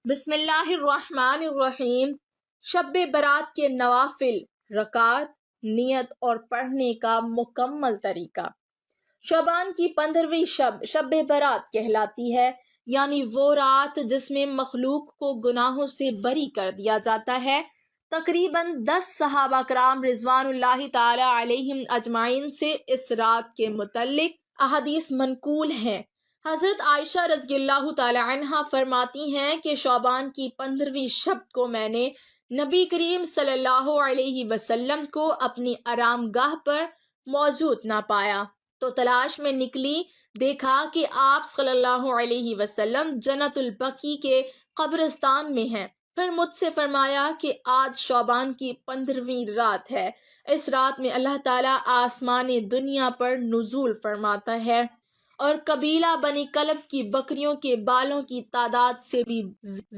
بسم اللہ الرحمن الرحیم۔ شب برات کے نوافل، رکعت، نیت اور پڑھنے کا مکمل طریقہ۔ شعبان کی 15ویں شب برات کہلاتی ہے، یعنی وہ رات جس میں مخلوق کو گناہوں سے بری کر دیا جاتا ہے۔ تقریباً 10 صحابہ کرام رضوان اللہ تعالی علیہم اجمعین سے اس رات کے متعلق احادیث منقول ہیں۔ حضرت عائشہ رضی اللہ تعالی عنہا فرماتی ہیں کہ شعبان کی 15ویں شب کو میں نے نبی کریم صلی اللہ علیہ وسلم کو اپنی آرام گاہ پر موجود نہ پایا تو تلاش میں نکلی، دیکھا کہ آپ صلی اللہ علیہ وسلم جنت البقیع کے قبرستان میں ہیں۔ پھر مجھ سے فرمایا کہ آج شعبان کی 15ویں رات ہے، اس رات میں اللہ تعالیٰ آسمان دنیا پر نزول فرماتا ہے اور قبیلہ بنی کلب کی بکریوں کے بالوں کی تعداد سے بھی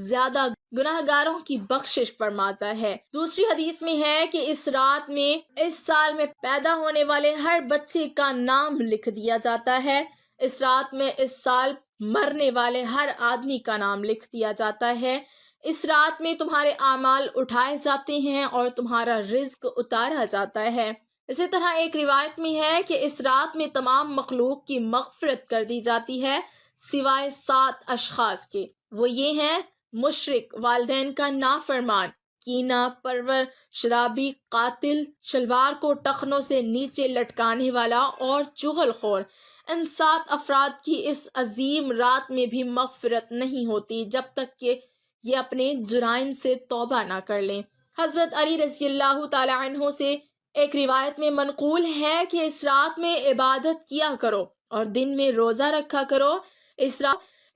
زیادہ گناہگاروں کی بخشش فرماتا ہے۔ دوسری حدیث میں ہے کہ اس رات میں اس سال میں پیدا ہونے والے ہر بچے کا نام لکھ دیا جاتا ہے۔ اس رات میں اس سال مرنے والے ہر آدمی کا نام لکھ دیا جاتا ہے۔ اس رات میں تمہارے اعمال اٹھائے جاتے ہیں اور تمہارا رزق اتارا جاتا ہے۔ اسی طرح ایک روایت میں ہے کہ اس رات میں تمام مخلوق کی مغفرت کر دی جاتی ہے سوائے 7 اشخاص کے۔ وہ یہ ہیں: مشرک، والدین کا نافرمان، کینہ پرور، شرابی، قاتل، شلوار کو ٹخنوں سے نیچے لٹکانے والا اور چغل خور۔ ان 7 افراد کی اس عظیم رات میں بھی مغفرت نہیں ہوتی جب تک کہ یہ اپنے جرائم سے توبہ نہ کر لیں۔ حضرت علی رضی اللہ تعالی عنہ سے ایک روایت میں منقول ہے کہ اس رات میں عبادت کیا کرو اور دن میں روزہ رکھا کرو۔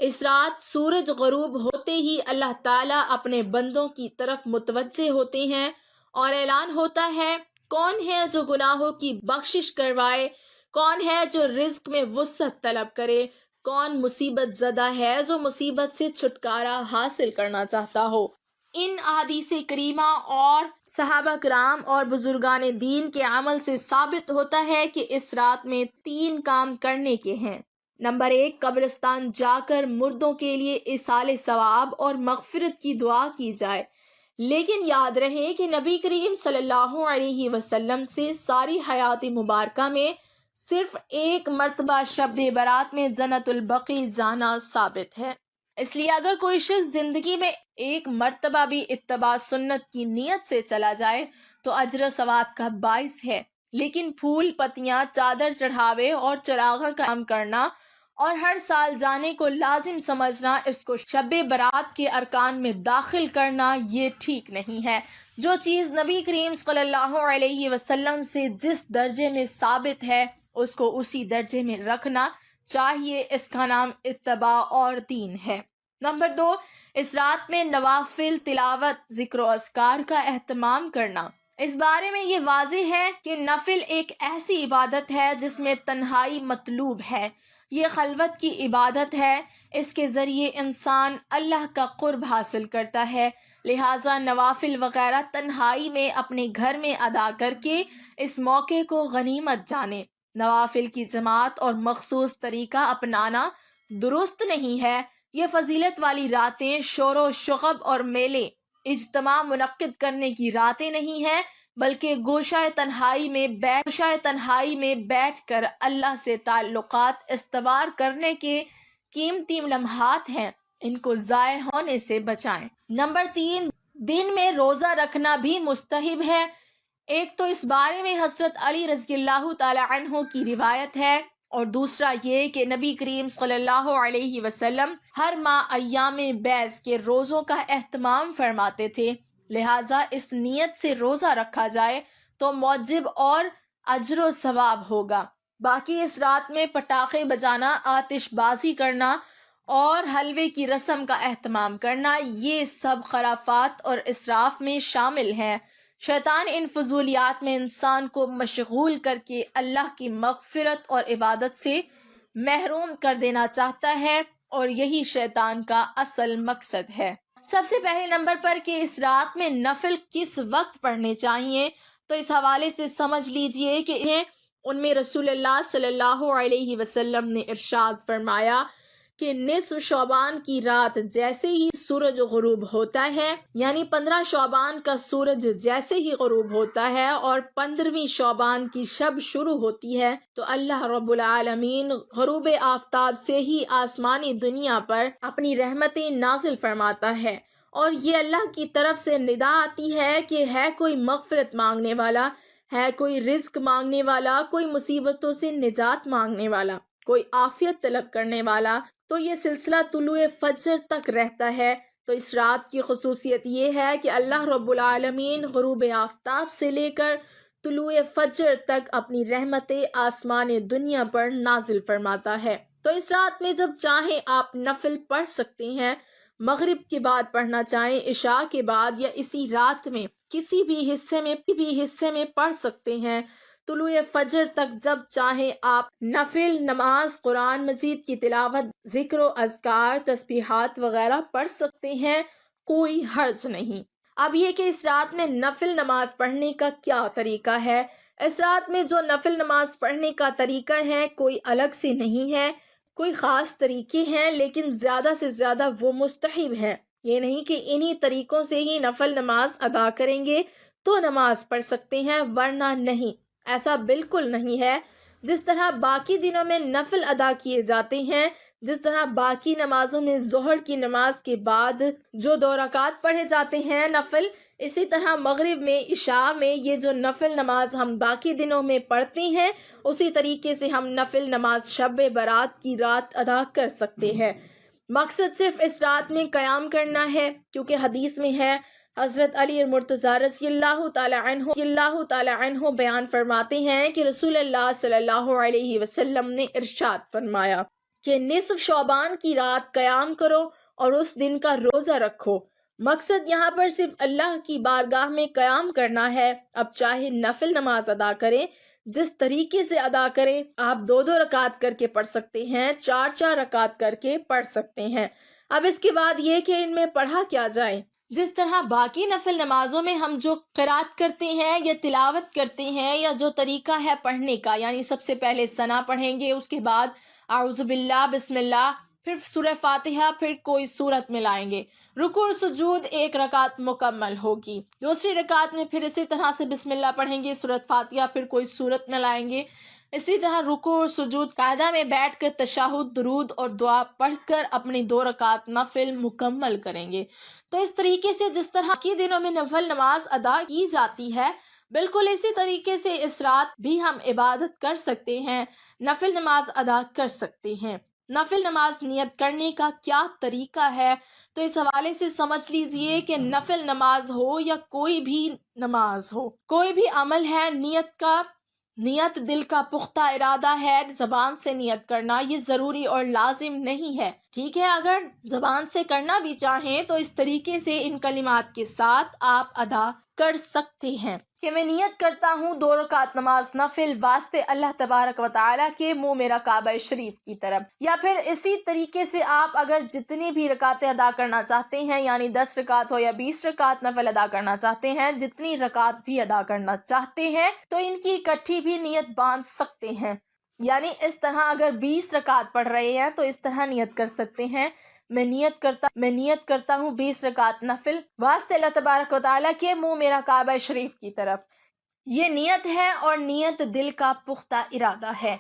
اس رات سورج غروب ہوتے ہی اللہ تعالیٰ اپنے بندوں کی طرف متوجہ ہوتے ہیں اور اعلان ہوتا ہے: کون ہے جو گناہوں کی بخشش کروائے، کون ہے جو رزق میں وسعت طلب کرے، کون مصیبت زدہ ہے جو مصیبت سے چھٹکارا حاصل کرنا چاہتا ہو۔ ان احادیث کریمہ اور صحابہ کرام اور بزرگان دین کے عمل سے ثابت ہوتا ہے کہ اس رات میں 3 کام کرنے کے ہیں۔ نمبر 1، قبرستان جا کر مردوں کے لیے ایصال ثواب اور مغفرت کی دعا کی جائے۔ لیکن یاد رہے کہ نبی کریم صلی اللہ علیہ وسلم سے ساری حیات مبارکہ میں صرف 1 مرتبہ شب برات میں جنت البقیع جانا ثابت ہے۔ اس لیے اگر کوئی شخص زندگی میں 1 مرتبہ بھی اتباع سنت کی نیت سے چلا جائے تو اجر و ثواب کا باعث ہے، لیکن پھول پتیاں، چادر چڑھاوے اور چراغاں کا کام کرنا اور ہر سال جانے کو لازم سمجھنا، اس کو شب برات کے ارکان میں داخل کرنا، یہ ٹھیک نہیں ہے۔ جو چیز نبی کریم صلی اللہ علیہ وسلم سے جس درجے میں ثابت ہے اس کو اسی درجے میں رکھنا چاہیے، اس کا نام اتباع اور دین ہے۔ نمبر 2، اس رات میں نوافل، تلاوت، ذکر و اذکار کا اہتمام کرنا۔ اس بارے میں یہ واضح ہے کہ نفل ایک ایسی عبادت ہے جس میں تنہائی مطلوب ہے۔ یہ خلوت کی عبادت ہے، اس کے ذریعے انسان اللہ کا قرب حاصل کرتا ہے، لہٰذا نوافل وغیرہ تنہائی میں اپنے گھر میں ادا کر کے اس موقع کو غنیمت جانے۔ نوافل کی جماعت اور مخصوص طریقہ اپنانا درست نہیں ہے۔ یہ فضیلت والی راتیں شور و شغب اور میلے اجتماع منعقد کرنے کی راتیں نہیں ہیں، بلکہ گوشہ تنہائی میں بیٹھ کر اللہ سے تعلقات استوار کرنے کے قیمتی لمحات ہیں، ان کو ضائع ہونے سے بچائیں۔ نمبر 3، دن میں روزہ رکھنا بھی مستحب ہے۔ ایک تو اس بارے میں حضرت علی رضی اللہ تعالی عنہ کی روایت ہے اور دوسرا یہ کہ نبی کریم صلی اللہ علیہ وسلم ہر ماہ ایام بیض کے روزوں کا اہتمام فرماتے تھے، لہٰذا اس نیت سے روزہ رکھا جائے تو موجب اور اجر و ثواب ہوگا۔ باقی اس رات میں پٹاخے بجانا، آتش بازی کرنا اور حلوے کی رسم کا اہتمام کرنا، یہ سب خرافات اور اسراف میں شامل ہیں۔ شیطان ان فضولیات میں انسان کو مشغول کر کے اللہ کی مغفرت اور عبادت سے محروم کر دینا چاہتا ہے اور یہی شیطان کا اصل مقصد ہے۔ سب سے پہلے نمبر پر کہ اس رات میں نفل کس وقت پڑھنے چاہیے، تو اس حوالے سے سمجھ لیجئے کہ ان میں رسول اللہ صلی اللہ علیہ وسلم نے ارشاد فرمایا کہ نصف شعبان کی رات جیسے ہی سورج غروب ہوتا ہے، یعنی 15 شعبان کا سورج جیسے ہی غروب ہوتا ہے اور 15ویں شعبان کی شب شروع ہوتی ہے، تو اللہ رب العالمین غروب آفتاب سے ہی آسمانی دنیا پر اپنی رحمتیں نازل فرماتا ہے، اور یہ اللہ کی طرف سے ندا آتی ہے کہ ہے کوئی مغفرت مانگنے والا، ہے کوئی رزق مانگنے والا، کوئی مصیبتوں سے نجات مانگنے والا، کوئی عافیت طلب کرنے والا، تو یہ سلسلہ طلوع فجر تک رہتا ہے۔ تو اس رات کی خصوصیت یہ ہے کہ اللہ رب العالمین غروب آفتاب سے لے کر طلوع فجر تک اپنی رحمتیں آسمان دنیا پر نازل فرماتا ہے۔ تو اس رات میں جب چاہیں آپ نفل پڑھ سکتے ہیں، مغرب کے بعد پڑھنا چاہیں، عشاء کے بعد، یا اسی رات میں کسی بھی حصے میں پڑھ سکتے ہیں۔ طلوع فجر تک جب چاہیں آپ نفل نماز، قرآن مجید کی تلاوت، ذکر و اذکار، تسبیحات وغیرہ پڑھ سکتے ہیں، کوئی حرج نہیں۔ اب یہ کہ اس رات میں نفل نماز پڑھنے کا کیا طریقہ ہے؟ اس رات میں جو نفل نماز پڑھنے کا طریقہ ہے کوئی الگ سے نہیں ہے، کوئی خاص طریقے ہیں، لیکن زیادہ سے زیادہ وہ مستحب ہیں۔ یہ نہیں کہ انہی طریقوں سے ہی نفل نماز ادا کریں گے تو نماز پڑھ سکتے ہیں، ورنہ نہیں، ایسا بالکل نہیں ہے۔ جس طرح باقی دنوں میں نفل ادا کیے جاتے ہیں، جس طرح باقی نمازوں میں ظہر کی نماز کے بعد جو 2 رکعت پڑھے جاتے ہیں نفل، اسی طرح مغرب میں، عشاء میں یہ جو نفل نماز ہم باقی دنوں میں پڑھتے ہیں، اسی طریقے سے ہم نفل نماز شب برات کی رات ادا کر سکتے ہیں۔ مقصد صرف اس رات میں قیام کرنا ہے، کیونکہ حدیث میں ہے، حضرت علی مرتضیٰ رضی اللہ تعالی عنہ بیان فرماتے ہیں کہ رسول اللہ صلی اللہ علیہ وسلم نے ارشاد فرمایا کہ نصف شعبان کی رات قیام کرو اور اس دن کا روزہ رکھو۔ مقصد یہاں پر صرف اللہ کی بارگاہ میں قیام کرنا ہے۔ اب چاہے نفل نماز ادا کریں، جس طریقے سے ادا کریں، آپ 2 رکعت کر کے پڑھ سکتے ہیں، 4 رکعت کر کے پڑھ سکتے ہیں۔ اب اس کے بعد یہ کہ ان میں پڑھا کیا جائے۔ جس طرح باقی نفل نمازوں میں ہم جو قرات کرتے ہیں یا تلاوت کرتے ہیں، یا جو طریقہ ہے پڑھنے کا، یعنی سب سے پہلے ثنا پڑھیں گے، اس کے بعد اعوذ باللہ، بسم اللہ، پھر سورہ فاتحہ، پھر کوئی سورت ملائیں گے، رکوع سجود 1 رکعت مکمل ہوگی، دوسری رکعت میں پھر اسی طرح سے بسم اللہ پڑھیں گے، سورت فاتحہ، پھر کوئی سورت ملائیں گے، اسی طرح رکوع اور سجود قاعدہ میں بیٹھ کر تشہد، درود اور دعا پڑھ کر اپنی 2 رکعت نفل مکمل کریں گے۔ تو اس طریقے سے جس طرح کی دنوں میں نفل نماز ادا کی جاتی ہے، بالکل اسی طریقے سے اس رات بھی ہم عبادت کر سکتے ہیں، نفل نماز ادا کر سکتے ہیں۔ نفل نماز نیت کرنے کا کیا طریقہ ہے؟ تو اس حوالے سے سمجھ لیجئے کہ نفل نماز ہو یا کوئی بھی نماز ہو، کوئی بھی عمل ہے، نیت دل کا پختہ ارادہ ہے، زبان سے نیت کرنا یہ ضروری اور لازم نہیں ہے۔ ٹھیک ہے، اگر زبان سے کرنا بھی چاہیں تو اس طریقے سے ان کلمات کے ساتھ آپ ادا کر سکتے ہیں کہ میں نیت کرتا ہوں 2 رکعت نماز نفل واسطے اللہ تبارک و تعالیٰ کے، منہ میرا کعبہ شریف کی طرف۔ یا پھر اسی طریقے سے آپ اگر جتنی بھی رکعتیں ادا کرنا چاہتے ہیں، یعنی 10 رکعت ہو یا 20 رکعت نفل ادا کرنا چاہتے ہیں، جتنی رکعت بھی ادا کرنا چاہتے ہیں تو ان کی اکٹھی بھی نیت باندھ سکتے ہیں۔ یعنی اس طرح اگر 20 رکعت پڑھ رہے ہیں تو اس طرح نیت کر سکتے ہیں، میں نیت کرتا ہوں 20 رکعت نفل واسطے اللہ تبارک و تعالیٰ کے، منہ میرا کعبہ شریف کی طرف۔ یہ نیت ہے اور نیت دل کا پختہ ارادہ ہے۔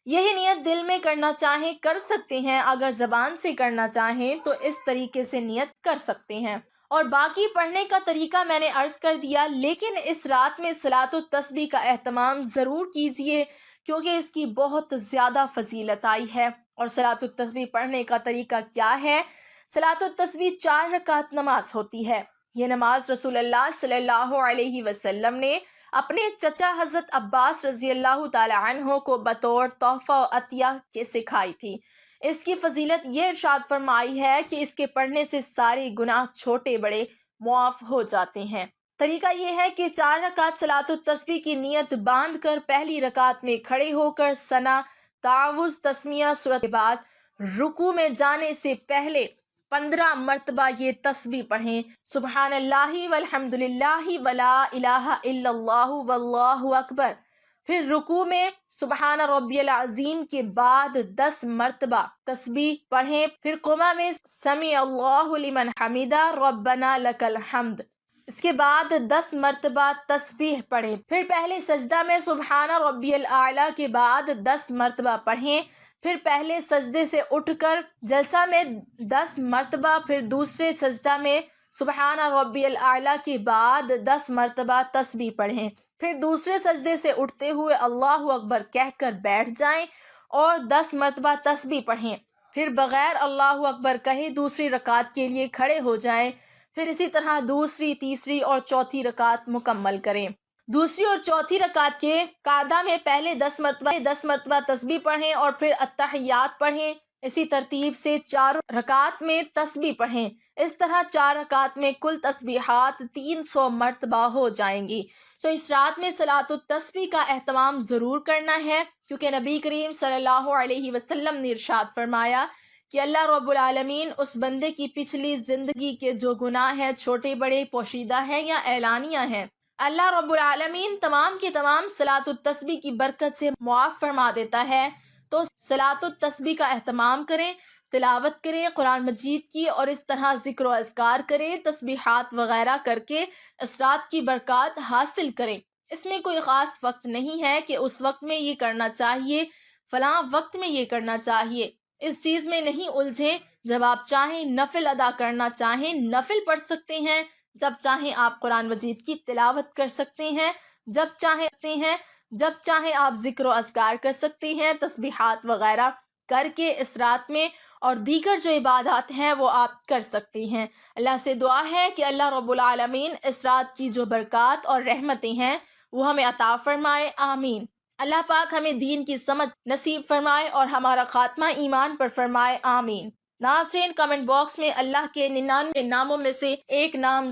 یہی نیت دل میں کرنا چاہیں کر سکتے ہیں، اگر زبان سے کرنا چاہیں تو اس طریقے سے نیت کر سکتے ہیں۔ اور باقی پڑھنے کا طریقہ میں نے عرض کر دیا، لیکن اس رات میں صلاۃ التسبیح کا اہتمام ضرور کیجئے، کیونکہ اس کی بہت زیادہ فضیلت آئی ہے۔ اور صلاۃ التسبیح پڑھنے کا طریقہ کیا ہے؟ صلاۃ التسبیح 4 رکعت نماز ہوتی ہے۔ یہ نماز رسول اللہ صلی اللہ علیہ وسلم نے اپنے چچا حضرت عباس رضی اللہ تعالی عنہ کو بطور تحفہ و عطیہ کے سکھائی تھی۔ اس کی فضیلت یہ ارشاد فرمائی ہے کہ اس کے پڑھنے سے سارے گناہ چھوٹے بڑے معاف ہو جاتے ہیں۔ طریقہ یہ ہے کہ 4 رکعت صلاۃ التسبیح کی نیت باندھ کر پہلی رکعت میں کھڑے ہو کر ثنا، تعوذ، تسمیہ سورت کے بعد رکوع میں جانے سے پہلے 15 مرتبہ یہ تسبیح پڑھیں، سبحان اللہ والحمد للہ ولا الہ الا اللہ واللہ اکبر، پھر رکوع میں سبحان ربی العظیم کے بعد 10 مرتبہ تسبیح پڑھیں. پھر قیام میں سمیع اللہ لمن حمیدہ ربنا لک الحمد، اس کے بعد 10 مرتبہ تسبیح پڑھیں. پھر پہلے سجدہ میں سبحان ربی الاعلیٰ کے بعد 10 مرتبہ پڑھیں. پھر پہلے سجدے سے اٹھ کر جلسہ میں 10 مرتبہ، پھر دوسرے سجدہ میں سبحان ربی الاعلیٰ کے بعد 10 مرتبہ تسبیح پڑھیں. پھر دوسرے سجدے سے اٹھتے ہوئے اللہ اکبر کہہ کر بیٹھ جائیں اور 10 مرتبہ تسبیح پڑھیں. پھر بغیر اللہ اکبر کہے دوسری رکعت کے لیے کھڑے ہو جائیں. پھر اسی طرح دوسری، تیسری اور چوتھی رکعت مکمل کریں. دوسری اور چوتھی رکعت کے قعدہ میں پہلے 10 مرتبہ تسبیح پڑھیں اور پھر التحیات پڑھیں. اسی ترتیب سے 4 رکعت میں تسبیح پڑھیں. اس طرح 4 رکعت میں کل تسبیحات 300 مرتبہ ہو جائیں گی. تو اس رات میں صلاۃ التسبیح کا اہتمام ضرور کرنا ہے، کیونکہ نبی کریم صلی اللہ علیہ وسلم نے ارشاد فرمایا کہ اللہ رب العالمین اس بندے کی پچھلی زندگی کے جو گناہ ہیں، چھوٹے بڑے، پوشیدہ ہیں یا اعلانیہ ہیں، اللہ رب العالمین تمام کے تمام صلاۃ التسبیح کی برکت سے معاف فرما دیتا ہے. تو صلاۃ التسبیح کا اہتمام کریں، تلاوت کریں قرآن مجید کی، اور اس طرح ذکر و اذکار کریں، تسبیحات وغیرہ کر کے اس رات کی برکات حاصل کریں. اس میں کوئی خاص وقت نہیں ہے کہ اس وقت میں یہ کرنا چاہیے، فلاں وقت میں یہ کرنا چاہیے. اس چیز میں نہیں الجھیں. جب آپ چاہیں نفل ادا کرنا چاہیں نفل پڑھ سکتے ہیں، جب چاہیں آپ قرآن مجید کی تلاوت کر سکتے ہیں، جب چاہیں آپ ذکر و اذکار کر سکتے ہیں، تسبیحات وغیرہ کر کے اس رات میں، اور دیگر جو عبادات ہیں وہ آپ کر سکتے ہیں. اللہ سے دعا ہے کہ اللہ رب العالمین اس رات کی جو برکات اور رحمتیں ہیں وہ ہمیں عطا فرمائے. آمین. اللہ پاک ہمیں دین کی سمجھ نصیب فرمائے اور ہمارا خاتمہ ایمان پر فرمائے. آمین. ناظرین، کمنٹ باکس میں اللہ کے 99 ناموں میں سے ایک نام